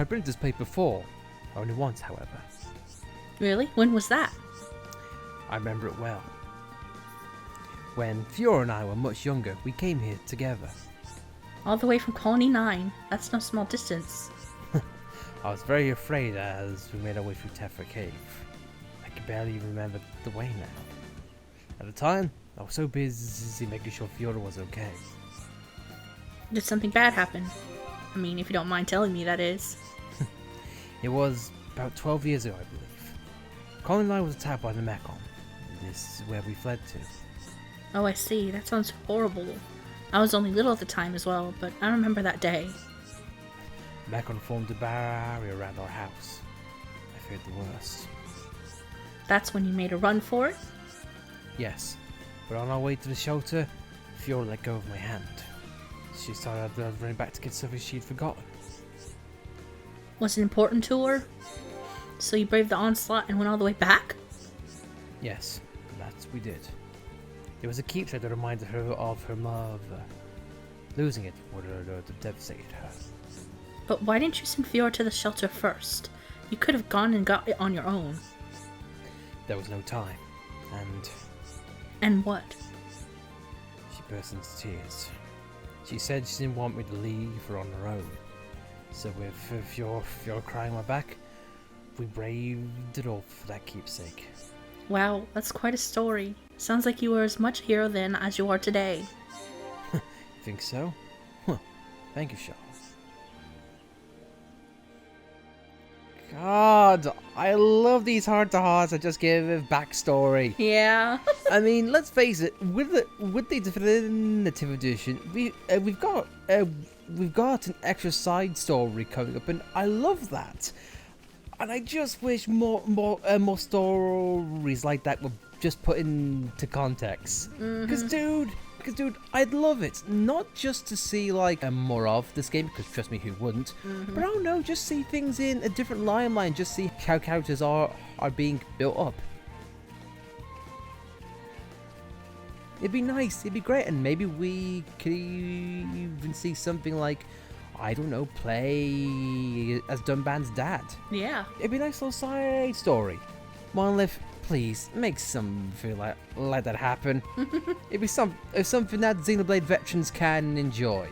I've been to this place before. Only once, however. Really? When was that? I remember it well. When Fiora and I were much younger, we came here together. All the way from Colony 9. That's no small distance. I was very afraid as we made our way through Tephra Cave. I can barely remember the way now. At the time, I was so busy making sure Fiora was okay. Did something bad happen? I mean, if you don't mind telling me, that is. It was about 12 years ago, I believe. Colony 9 was attacked by the Mechon. This is where we fled to. Oh, I see. That sounds horrible. I was only little at the time as well, but I remember that day. Mechon formed a barrier around our house. I feared the worst. That's when you made a run for it? Yes, but on our way to the shelter, Fiora let go of my hand. She started running back to get something she'd forgotten. Was it important to her? So you braved the onslaught and went all the way back? Yes, that we did. There was a keepsake that reminded her of her mother. Losing it would have devastated her. But why didn't you send Fiora to the shelter first? You could have gone and got it on your own. There was no time, and... And what? She burst into tears. She said she didn't want me to leave her on her own. So with Fiora crying my back, we braved it all for that keepsake. Wow, that's quite a story. Sounds like you were as much a hero then as you are today. Think so? Huh. Thank you, Charles. God, I love these heart-to-hearts that just give a backstory. Yeah. I mean, let's face it. With the Definitive Edition, we've got an extra side story coming up, and I love that. And I just wish more stories like that were just put into context. Because dude, I'd love it. Not just to see like more of this game, because trust me, who wouldn't? But I don't know, just see things in a different line, just see how characters are being built up. It'd be nice, it'd be great, and maybe we could even see something like, I don't know, play as Dunban's dad. Yeah. It'd be a nice little side story. Monolith, please, make something like that happen. It'd be something that Xenoblade veterans can enjoy.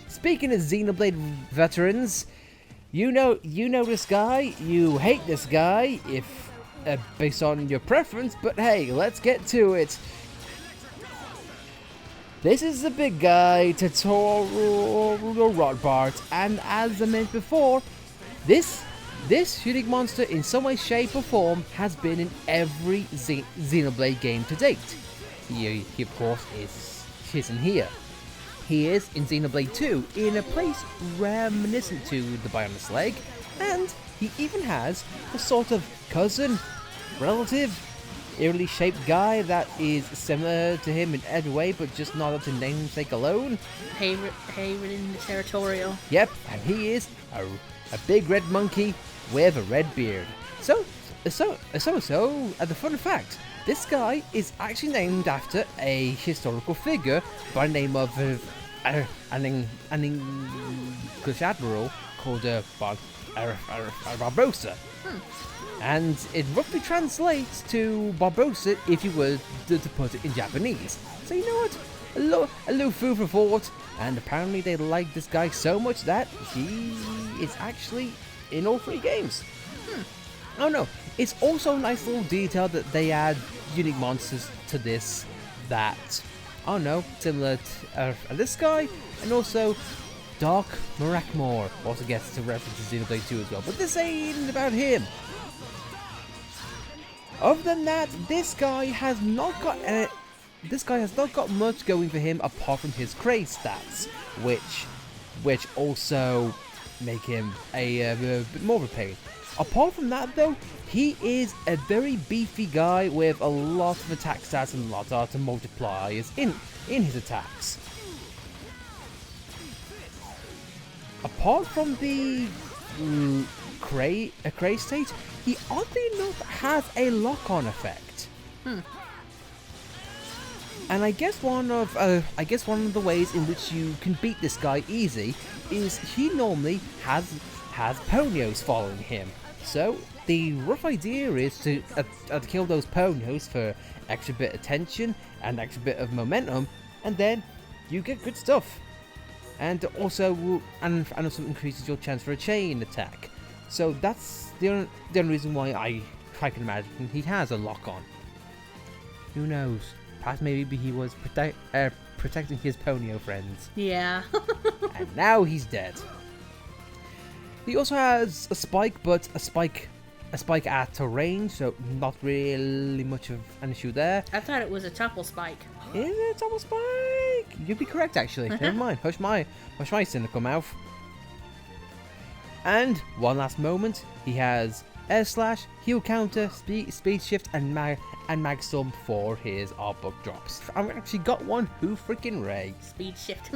Speaking of Xenoblade veterans, you know this guy, you hate this guy, if based on your preference, but hey, let's get to it. This is the big guy, Tutorial Rodbart, and as I mentioned before, this unique monster in some way, shape or form has been in every Xenoblade game to date. He of course isn't here. He is in Xenoblade 2 in a place reminiscent to the Bionis Leg, and he even has a sort of cousin, relative, eerily shaped guy that is similar to him in every way, but just not up to namesake alone. Hayridden the Territorial. Yep, and he is a big red monkey with a red beard. So, a fun fact, this guy is actually named after a historical figure by the name of an English admiral called Barbossa. And it roughly translates to Barbossa if you were to put it in Japanese. So you know what? A little food for thought, and apparently they like this guy so much that he is actually in all three games. Oh no, it's also a nice little detail that they add unique monsters to this that, oh no, similar to this guy, and also Dark Marakmore also gets to reference to Xenoblade 2 as well, but this ain't about him. Other than that, this guy has not got much going for him apart from his craze stats, which also make him a bit more of a pain. Apart from that though, he is a very beefy guy with a lot of attack stats and a lot of multipliers in his attacks. Apart from the craze state, he oddly enough has a lock-on effect. And I guess one of the ways in which you can beat this guy easy is he normally has ponios following him. So the rough idea is to kill those ponios for extra bit of tension and extra bit of momentum, and then you get good stuff. And also increases your chance for a chain attack. So that's the only reason why I can imagine he has a lock on. Who knows? Perhaps maybe he was protecting his ponyo friends. Yeah. And now he's dead. He also has a spike, but a spike at a range, so not really much of an issue there. I thought it was a topple spike. Is it a double spike? You'd be correct, actually. Never mind. Hush my cynical mouth. And one last moment, he has air slash, heal counter, speed shift, and mag storm for his art book drops. I've actually got one. Who freaking Ray? Speed shift.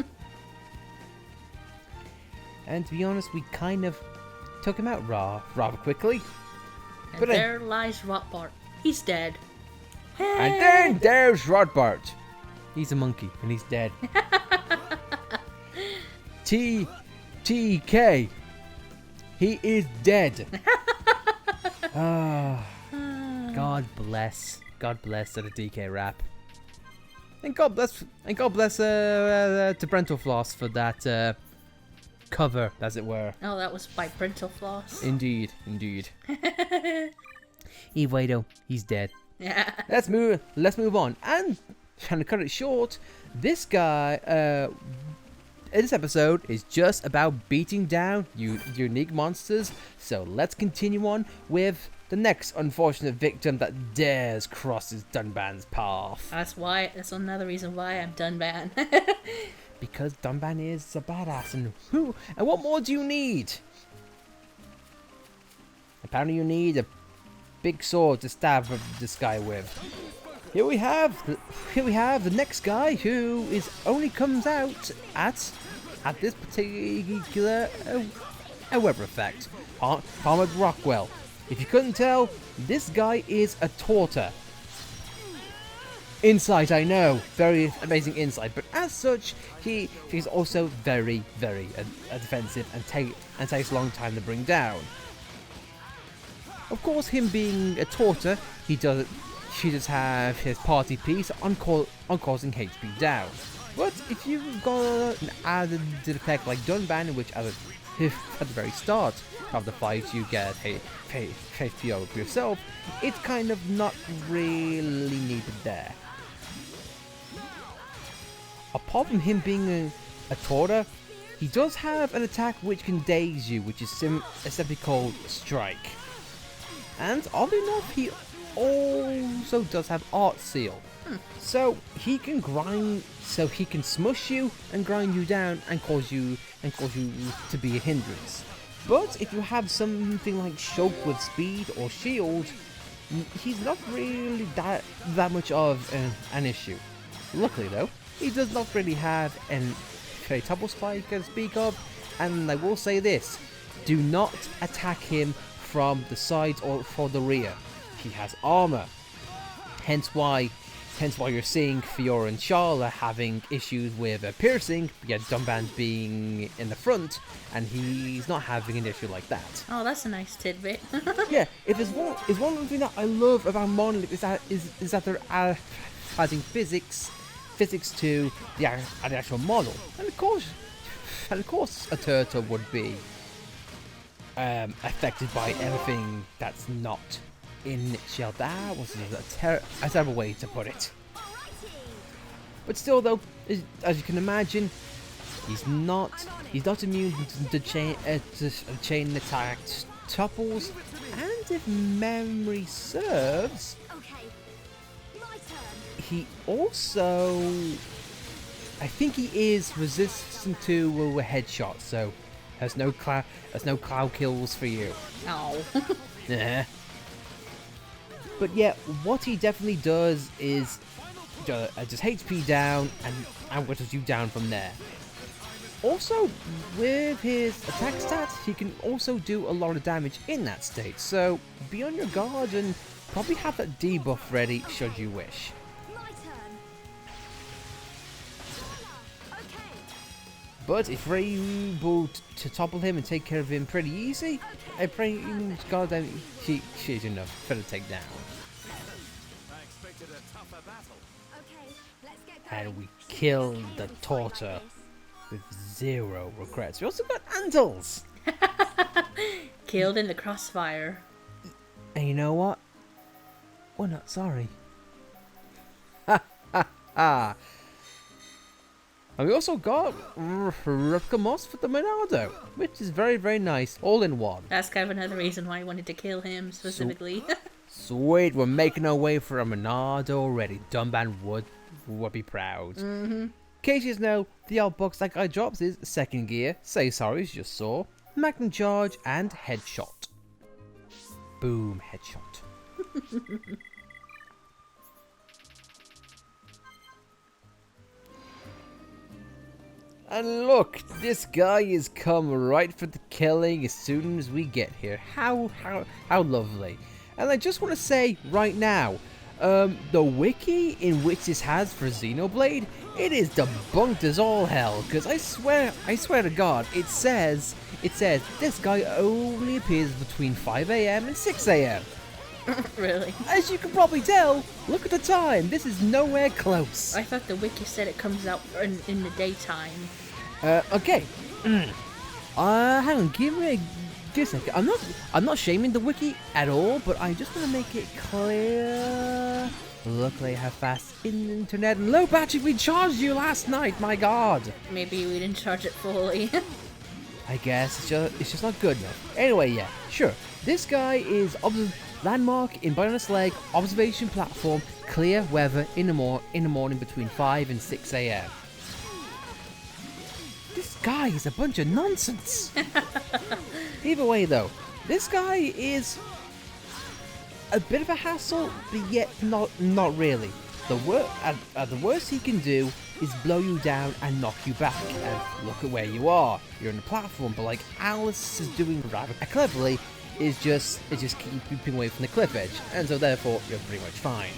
And to be honest, we kind of took him out rather quickly. And but there lies Rotbart. He's dead. Hey! And then there's Rotbart. He's a monkey and he's dead. TK. He is dead. God bless the DK rap. And God bless to Brental Floss for that cover, as it were. Oh, that was by Brental Floss. Indeed. Though, he's dead. Yeah. Let's move on. And trying to cut it short, this guy this episode is just about beating down unique monsters. So let's continue on with the next unfortunate victim that dares crosses Dunban's path. That's another reason why I'm Dunban. Because Dunban is a badass, and what more do you need? Apparently you need a big sword to stab this guy with. Here we have the next guy who only comes out at this particular weather effect. Armored Rockwell. If you couldn't tell, this guy is a torter. Insight, I know, very amazing insight, but as such, he's also very, very defensive and takes a long time to bring down. Of course, him being a torter, he does have his party piece on causing HP down. But if you've got an added effect like Dunban, in which at the very start of the fight you get HP over yourself, it's kind of not really needed there. Apart from him being a torter, he does have an attack which can daze you, which is simply called Strike. And oddly enough, he also does have Art Seal. So he can smush you and grind you down and cause you to be a hindrance. But if you have something like Shulk with speed or shield, he's not really that much of an issue. Luckily though, he does not really have a double spike to speak of, and I will say this: do not attack him from the sides or for the rear. He has armor, hence why you're seeing Fiora and Charla having issues with piercing, yet Dunban being in the front, and he's not having an issue like that. Oh, that's a nice tidbit. Yeah, if there's one thing that I love about Monolith is that they're adding physics to the actual model, and of course a turtle would be affected by anything that's not in shell. That was a terrible way to put it. But still, though, as you can imagine, he's not immune to chain attacked topples, and if memory serves, he also, I think he is resistant to a headshot, so there's no cloud kills for you. Oh. Yeah. But yeah, what he definitely does is just HP down and whittles you down from there. Also, with his attack stats, he can also do a lot of damage in that state, so be on your guard and probably have that debuff ready should you wish. But if we're able to topple him and take care of him pretty easy, I pray God that she's enough for the takedown. And we killed the Torter with 0 regrets. We also got Antles! Killed in the crossfire. And you know what? We're not sorry. Ha ha ha! And we also got replica moss for the Monado, which is very, very nice, all in one. That's kind of another reason why I wanted to kill him specifically. Sweet, we're making our way for a Monado already. Dunban would be proud. In case you know, the old box that guy drops is second gear, say sorry as you just saw, magnum charge, and headshot. Boom, headshot. And look, this guy is come right for the killing as soon as we get here. How lovely. And I just want to say right now, the wiki in which this has for Xenoblade, it is debunked as all hell. Because I swear to God, it says this guy only appears between 5 AM and 6 AM. Really? As you can probably tell, look at the time. This is nowhere close. I thought the wiki said it comes out in the daytime. Okay. Hang on. Give me a second. I'm not shaming the wiki at all, but I just want to make it clear. Luckily, I have fast internet and low battery. We charged you last night. My God. Maybe we didn't charge it fully. I guess it's just not good enough. Anyway, yeah, sure. This guy is landmark in Bionis Leg, observation platform, clear weather in the morning between 5 and 6 AM. This guy is a bunch of nonsense. Either way though, this guy is a bit of a hassle, but yet not really. The worst he can do is blow you down and knock you back. And look at where you are. You're on the platform, but like Alice is doing rather cleverly, is just keeping away from the cliff edge, and so therefore you're pretty much fine.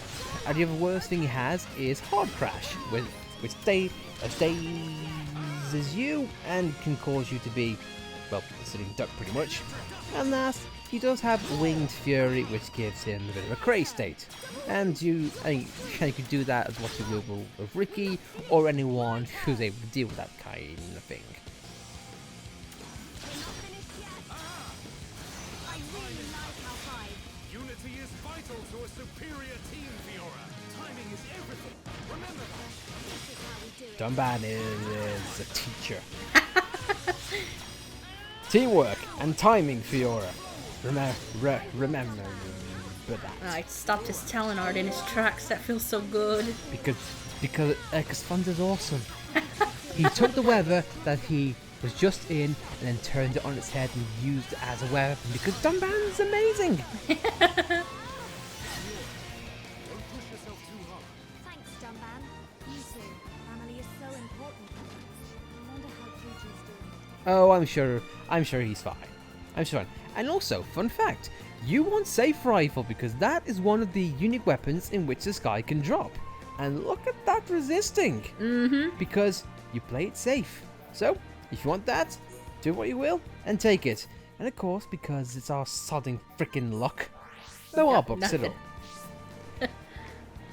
And the other worst thing he has is hard crash, which dazes you and can cause you to be, well, a sitting duck pretty much. And last, he does have winged fury, which gives him a bit of a crazy state. And you could do that as what you will with Ricky or anyone who's able to deal with that kind of thing. Dunban is a teacher. Teamwork and timing, Fiora. Remember that. I stopped his talent art in his tracks. That feels so good. Because Fund is awesome. He took the weather that he was just in and then turned it on its head and used it as a weapon because Dunban is amazing. Oh, I'm sure he's fine. I'm sure. And also, fun fact, you want safe rifle because that is one of the unique weapons in which this guy can drop. And look at that resisting. Because you play it safe. So, if you want that, do what you will and take it. And of course, because it's our sodding frickin' luck, no art books at all.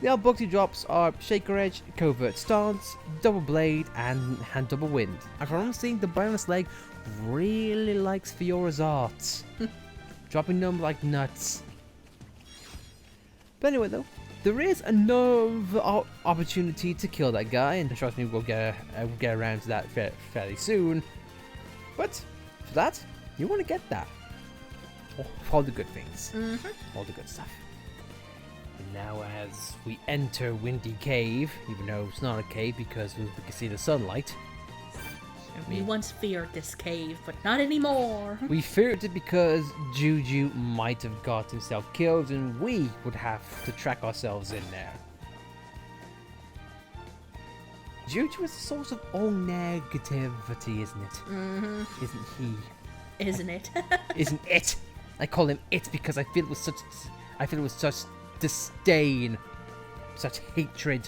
The art books he drops are Shaker Edge, Covert Stance, Double Blade, and Double Wind. And from what I'm seeing, the Bionis Leg really likes Fiora's art. Dropping them like nuts. But anyway though, there is another opportunity to kill that guy, and trust me, we'll get around to that fairly soon. But for that, you want to get that. All the good things. All the good stuff. And now as we enter Windy Cave, even though it's not a cave because we can see the sunlight. We once feared this cave, but not anymore. We feared it because Juju might have got himself killed and we would have to track ourselves in there. Juju is a source of all negativity, isn't it? Isn't he? Isn't it? Isn't it? I call him it because I feel it with such disdain, such hatred.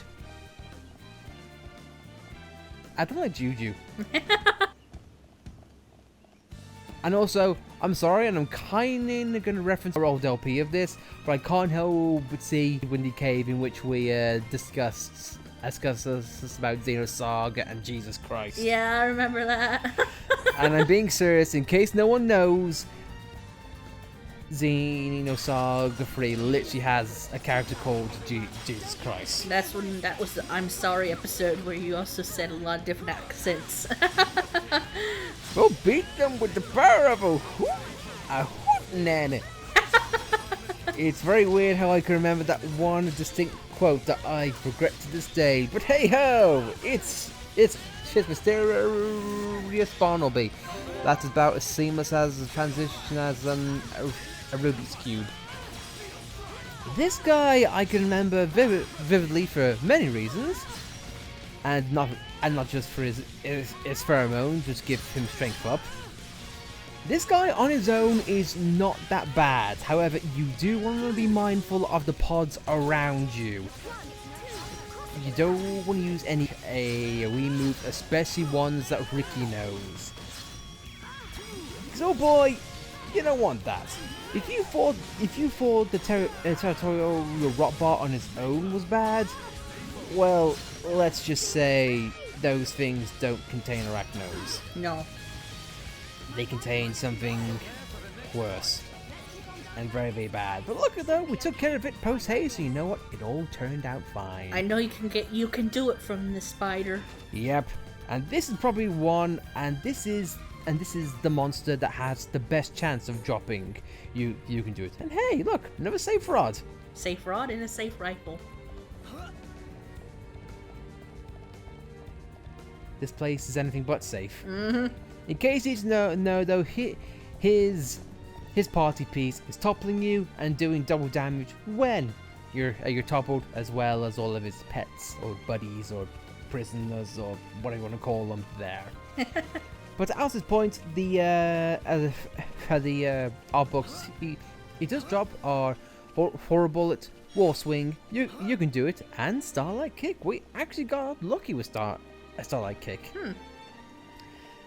I don't like Juju. And also, I'm sorry, and I'm kind of going to reference our old LP of this, but I can't help but see Windy Cave, in which we discussed about Xenosaga and Jesus Christ. Yeah, I remember that. And I'm being serious, in case no one knows, Xenosaga 3 literally has a character called Jesus Christ. That was the I'm Sorry episode where you also said a lot of different accents. We'll beat them with the power of a hootenanny. It's very weird how I can remember that one distinct quote that I regret to this day. But hey ho! It's shit mysterious Barnaby. That's about as seamless as a transition as a Rubik's Cube. This guy I can remember vividly for many reasons, and not just for his pheromones, just give him strength up. This guy on his own is not that bad. However, you do want to be mindful of the pods around you. You don't want to use any AoE moves, especially ones that Ricky knows. Because oh boy, you don't want that. If you thought the territorial Rotbot on his own was bad, well, let's just say those things don't contain arachnos. No. They contain something worse. And very, very bad. But look at that, we took care of it post-haste, so you know what? It all turned out fine. I know you can do it from the spider. Yep. And this is probably one, and this is the monster that has the best chance of dropping. You can do it. And hey, look, another safe rod. Safe rod and a safe rifle. This place is anything but safe. Mm-hmm. In case you didn't know though, his party piece is toppling you and doing double damage when you're toppled, as well as all of his pets or buddies or prisoners or whatever you want to call them there. But to Alice's point, the our books, he does drop our horror bullet, war swing. You can do it, and starlight kick. We actually got lucky with a starlight kick.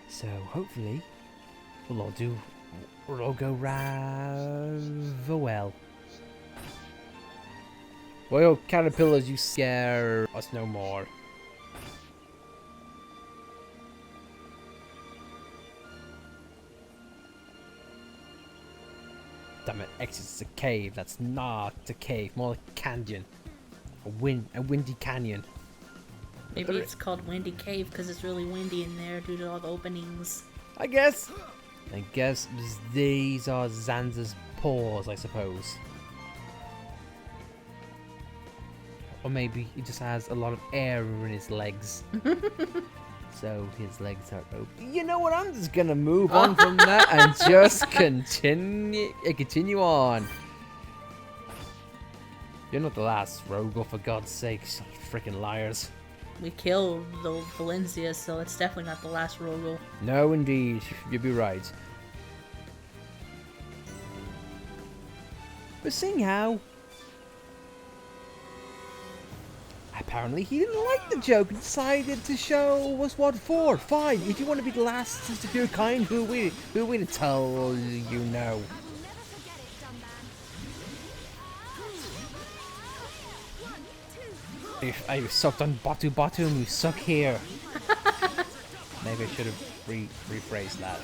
So hopefully we'll all go rather well. Well, caterpillars, you scare us no more. Damn it, exit's a cave. That's not a cave, more like a canyon. A windy canyon. Maybe it's called Windy Cave because it's really windy in there due to all the openings. I guess these are Zanza's paws, I suppose. Or maybe he just has a lot of air in his legs. So his legs are open. You know what? I'm just gonna move on from that and just continue on. You're not the last, Rogel, for God's sake, freaking liars. We killed the Valencia, so it's definitely not the last Rogel. No, indeed, you'd be right. But seeing how apparently he didn't like the joke and decided to show us what for. Fine, if you want to be the last to be kind, who we to tell you no. If I sucked on Batu and you suck here. Maybe I should have rephrased that.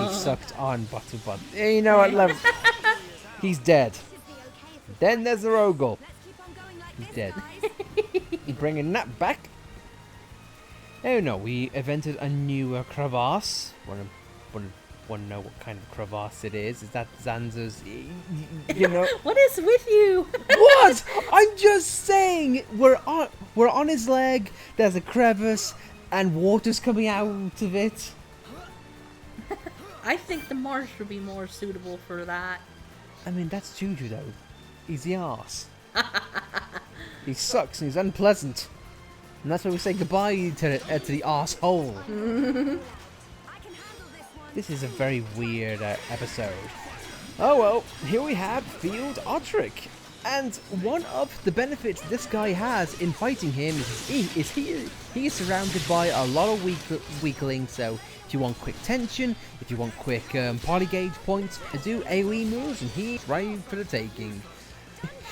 He sucked on Batu. You know what, love? He's dead. Then there's the Rogel. He's dead. You bringing that back? Oh no, we invented a new crevasse. Want to know what kind of crevasse it is? Is that Zanza's? You know. What is with you? What? I'm just saying. We're on his leg. There's a crevice, and water's coming out of it. I think the marsh would be more suitable for that. I mean, that's Juju though. He's the arse. He sucks and he's unpleasant, and that's why we say goodbye to the arsehole. This is a very weird episode. Oh well, here we have Field Ottrick. And one of the benefits this guy has in fighting him is he is surrounded by a lot of weaklings. So if you want quick tension, if you want quick party gauge points, do AoE moves, and he's right for the taking.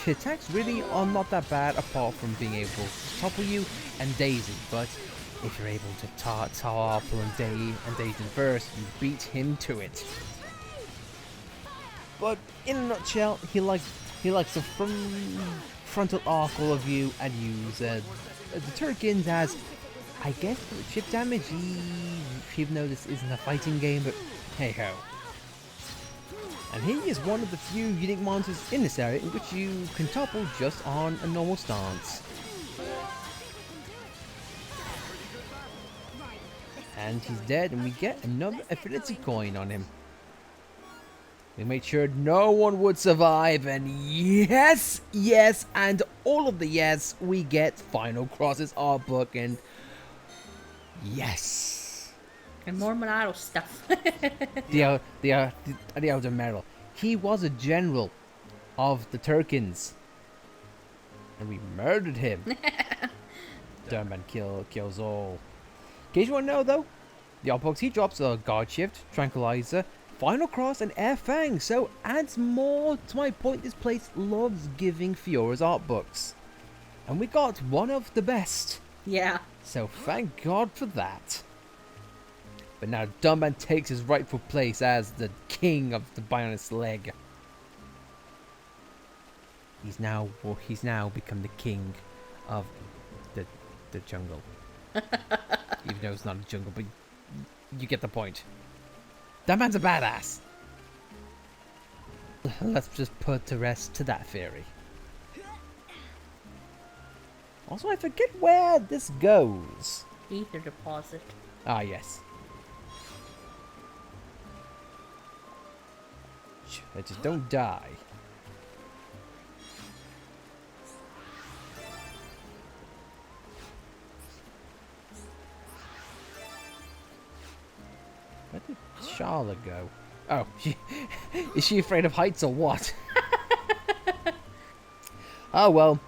His attacks really are not that bad, apart from being able to topple you and daisy. But if you're able to topple and daisy first, you beat him to it. But in a nutshell, he likes to frontal arc all of you and use the Turkins as, I guess, chip damage, even though this isn't a fighting game, but hey ho. And he is one of the few unique monsters in this area in which you can topple just on a normal stance. And he's dead, and we get another affinity coin on him. We made sure no one would survive, and yes, and all of the yes, we get Final Cross's art book, and yes. And more Monado stuff. the Outer Metal. He was a general of the Turkins, and we murdered him. Dunban kills all. In case you want to know, though, the art books he drops are Guard Shift, Tranquilizer, Final Cross, and Air Fang, so adds more to my point. This place loves giving Fiora's art books, and we got one of the best. Yeah. So thank God for that. But now Dunban takes his rightful place as the king of the Bionis Leg. He's now become the king of the jungle. Even though it's not a jungle, but you get the point. That man's a badass. Let's just put to rest to that theory. Also, I forget where this goes. Ether deposit. Ah, yes. I just don't die. Where did Charlotte go? Oh, is she afraid of heights or what? Oh well,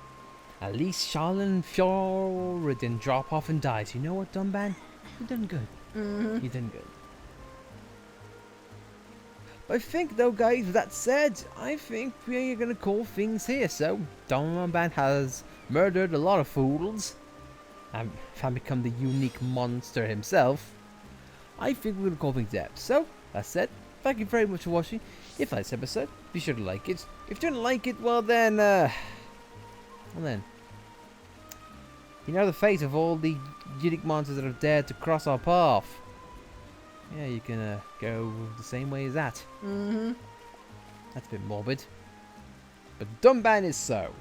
at least Charlotte and Fiora didn't drop off and die. So you know what, Dunban? You done good. You done good. I think though, guys, with that said, I think we're gonna call things here. So Dunban has murdered a lot of fools and become the unique monster himself. I think we're gonna call things there. So that said, thank you very much for watching. If you liked this episode, be sure to like it. If you didn't like it, well then, you know the fate of all the unique monsters that have dared to cross our path. Yeah, you can go the same way as that. That's a bit morbid. But Dunban is so.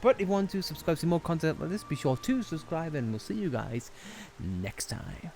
But if you want to subscribe to more content like this, be sure to subscribe, and we'll see you guys next time.